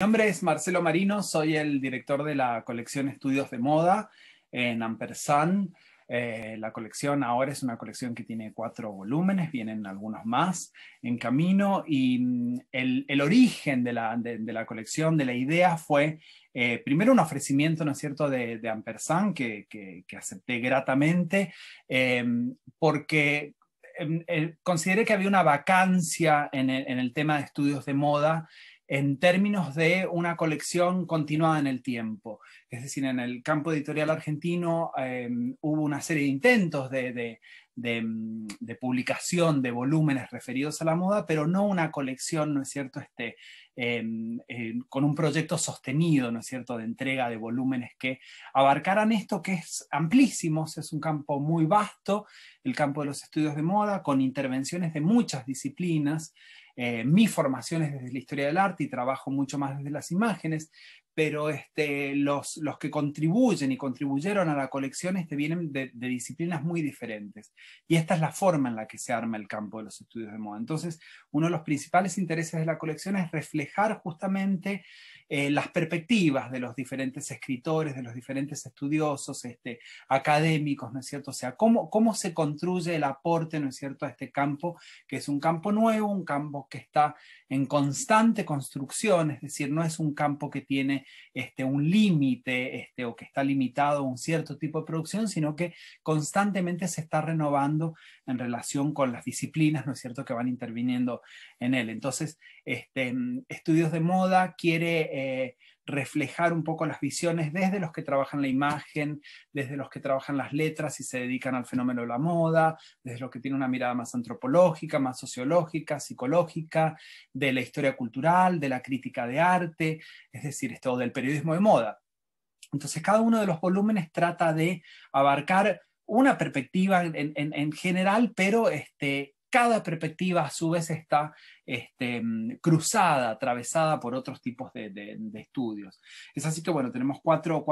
Mi nombre es Marcelo Marino, soy el director de la colección Estudios de Moda en Ampersand. La colección ahora es una colección que tiene 4 volúmenes, vienen algunos más en camino, y el origen de la colección, de la idea, fue primero un ofrecimiento, ¿no es cierto?, de Ampersand que acepté gratamente, eh, porque consideré que había una vacancia en el tema de estudios de moda en términos de una colección continuada en el tiempo. Es decir, en el campo editorial argentino hubo una serie de intentos de publicación de volúmenes referidos a la moda, pero no una colección, ¿no es cierto?, con un proyecto sostenido, ¿no es cierto?, de entrega de volúmenes que abarcaran esto, que es amplísimo, es un campo muy vasto, el campo de los estudios de moda, con intervenciones de muchas disciplinas. Mi formación es desde la historia del arte y trabajo mucho más desde las imágenes, pero los que contribuyen y contribuyeron a la colección vienen de disciplinas muy diferentes. Y esta es la forma en la que se arma el campo de los estudios de moda. Entonces, uno de los principales intereses de la colección es reflejar justamente las perspectivas de los diferentes escritores, de los diferentes estudiosos, académicos, ¿no es cierto? O sea, cómo se construye el aporte, ¿no es cierto?, a este campo, que es un campo nuevo, un campo que está en constante construcción, es decir, no es un campo que tiene un límite o que está limitado a un cierto tipo de producción, sino que constantemente se está renovando en relación con las disciplinas, ¿no es cierto?, que van interviniendo en él. Entonces, Estudios de Moda quiere reflejar un poco las visiones desde los que trabajan la imagen, desde los que trabajan las letras y se dedican al fenómeno de la moda, desde los que tienen una mirada más antropológica, más sociológica, psicológica, de la historia cultural, de la crítica de arte, es decir, esto del periodismo de moda. Entonces, cada uno de los volúmenes trata de abarcar una perspectiva en general, pero cada perspectiva a su vez está cruzada, atravesada por otros tipos de estudios. Es así que, bueno, tenemos cuatro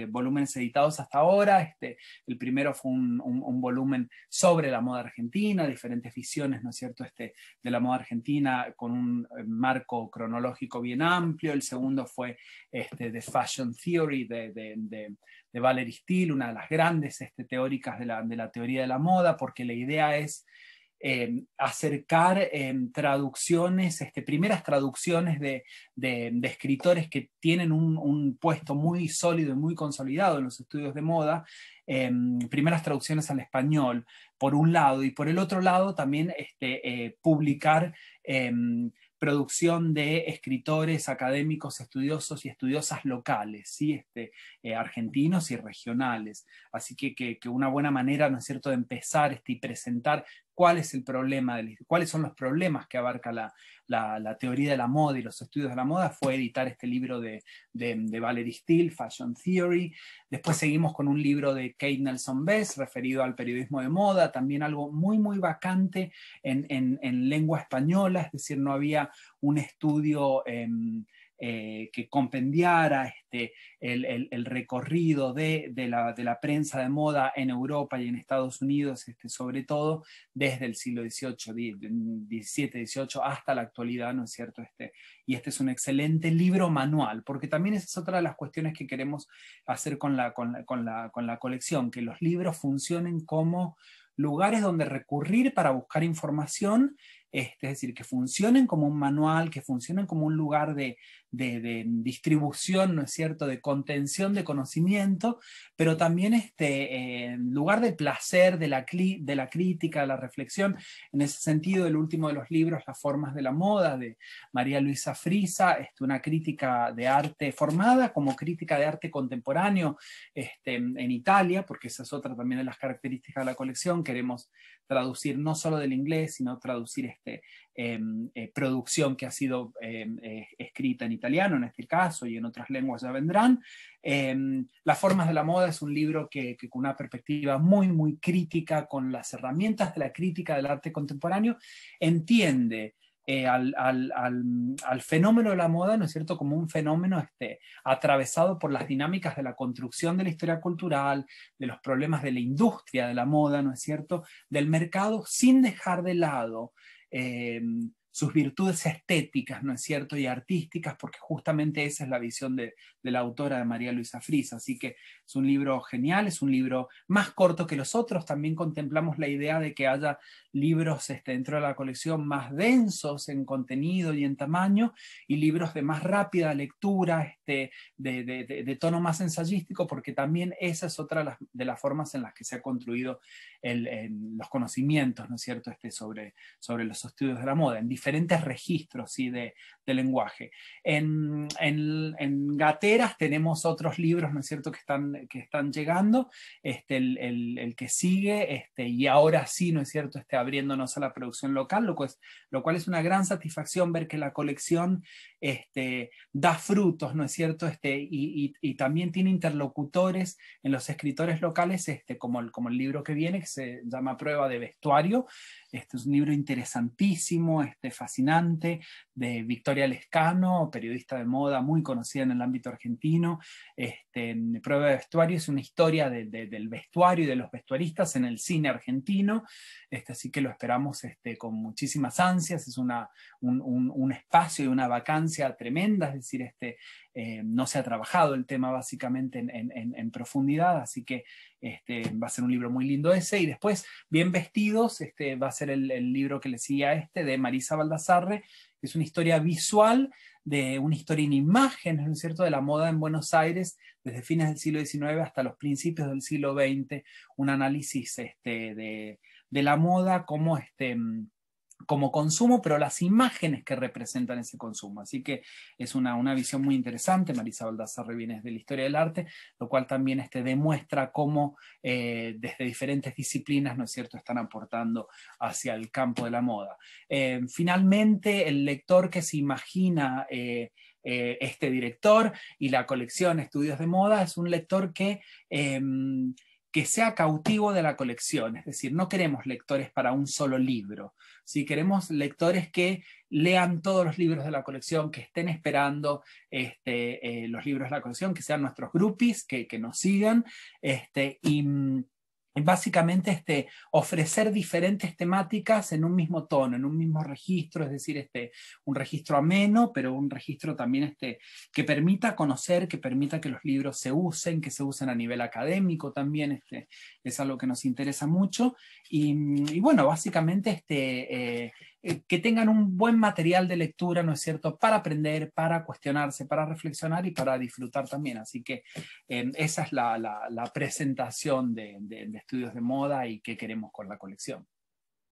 volúmenes editados hasta ahora. El primero fue un volumen sobre la moda argentina, diferentes visiones, ¿no es cierto?, de la moda argentina con un marco cronológico bien amplio. El segundo fue The Fashion Theory de Valerie Steele, una de las grandes teóricas de la teoría de la moda, porque la idea es acercar traducciones, primeras traducciones de escritores que tienen un puesto muy sólido y muy consolidado en los estudios de moda, primeras traducciones al español, por un lado, y por el otro lado también publicar producción de escritores, académicos, estudiosos y estudiosas locales, ¿sí? Argentinos y regionales. Así que una buena manera, ¿no es cierto?, de empezar y presentar cuál es el problema, cuáles son los problemas que abarca la teoría de la moda y los estudios de la moda, fue editar este libro de Valerie Steele, Fashion Theory. Después seguimos con un libro de Kate Nelson Bess, referido al periodismo de moda, también algo muy, muy vacante en lengua española, es decir, no había un estudio que compendiara el recorrido de la prensa de moda en Europa y en Estados Unidos, sobre todo desde el siglo XVIII, XVII, XVIII hasta la actualidad, ¿no es cierto? Y este es un excelente libro manual, porque también esa es otra de las cuestiones que queremos hacer con la colección, que los libros funcionen como lugares donde recurrir para buscar información, es decir, que funcionen como un manual, que funcionen como un lugar de distribución, ¿no es cierto?, de contención de conocimiento, pero también lugar de placer, de la crítica, de la reflexión. En ese sentido, el último de los libros, Las formas de la moda, de María Luisa Frisa, una crítica de arte formada como crítica de arte contemporáneo en Italia, porque esa es otra también de las características de la colección. Queremos traducir no solo del inglés, sino traducir producción que ha sido escrita en italiano en este caso, y en otras lenguas ya vendrán. Las formas de la moda es un libro que con una perspectiva muy, muy crítica, con las herramientas de la crítica del arte contemporáneo, entiende al fenómeno de la moda, ¿no es cierto?, como un fenómeno atravesado por las dinámicas de la construcción de la historia cultural, de los problemas de la industria de la moda, ¿no es cierto?, del mercado, sin dejar de lado sus virtudes estéticas, ¿no es cierto?, y artísticas, porque justamente esa es la visión de la autora, de María Luisa Fries. Así que es un libro genial, es un libro más corto que los otros. También contemplamos la idea de que haya libros dentro de la colección más densos en contenido y en tamaño, y libros de más rápida lectura, de tono más ensayístico, porque también esa es otra de las formas en las que se ha construido los conocimientos, ¿no es cierto?, sobre los estudios de la moda, en diferentes registros, ¿sí?, de lenguaje. En Gateras tenemos otros libros, ¿no es cierto?, que están llegando, el que sigue, y ahora sí, ¿no es cierto?, abriéndonos a la producción local, lo cual es una gran satisfacción ver que la colección da frutos, ¿no es cierto?, y también tiene interlocutores en los escritores locales, como el libro que viene, que se llama Prueba de Vestuario. Este es un libro interesantísimo, fascinante, de Victoria Lescano, periodista de moda muy conocida en el ámbito argentino. Prueba de Vestuario es una historia del vestuario y de los vestuaristas en el cine argentino, así que lo esperamos con muchísimas ansias. Es un espacio y una vacancia tremenda, es decir, no se ha trabajado el tema básicamente en profundidad, así que va a ser un libro muy lindo ese. Y después, Bien Vestidos, va a ser el libro que le sigue a de Marisa Baldassarre, que es una historia visual, de una historia en imágenes, ¿no es cierto?, de la moda en Buenos Aires desde fines del siglo XIX hasta los principios del siglo XX, un análisis de la moda como consumo, pero las imágenes que representan ese consumo. Así que es una visión muy interesante. Marisa Baldassarre viene de la historia del arte, lo cual también demuestra cómo desde diferentes disciplinas, ¿no es cierto?, están aportando hacia el campo de la moda. Finalmente, el lector que se imagina este director y la colección Estudios de Moda es un lector que sea cautivo de la colección, es decir, no queremos lectores para un solo libro, ¿sí? Queremos lectores que lean todos los libros de la colección, que estén esperando los libros de la colección, que sean nuestros groupies, que nos sigan, y básicamente ofrecer diferentes temáticas en un mismo tono, en un mismo registro, es decir, un registro ameno, pero un registro también que permita conocer, que permita que los libros se usen a nivel académico también, es algo que nos interesa mucho. Y bueno, básicamente que tengan un buen material de lectura, ¿no es cierto?, para aprender, para cuestionarse, para reflexionar y para disfrutar también. Así que esa es la presentación de Estudios de Moda y qué queremos con la colección.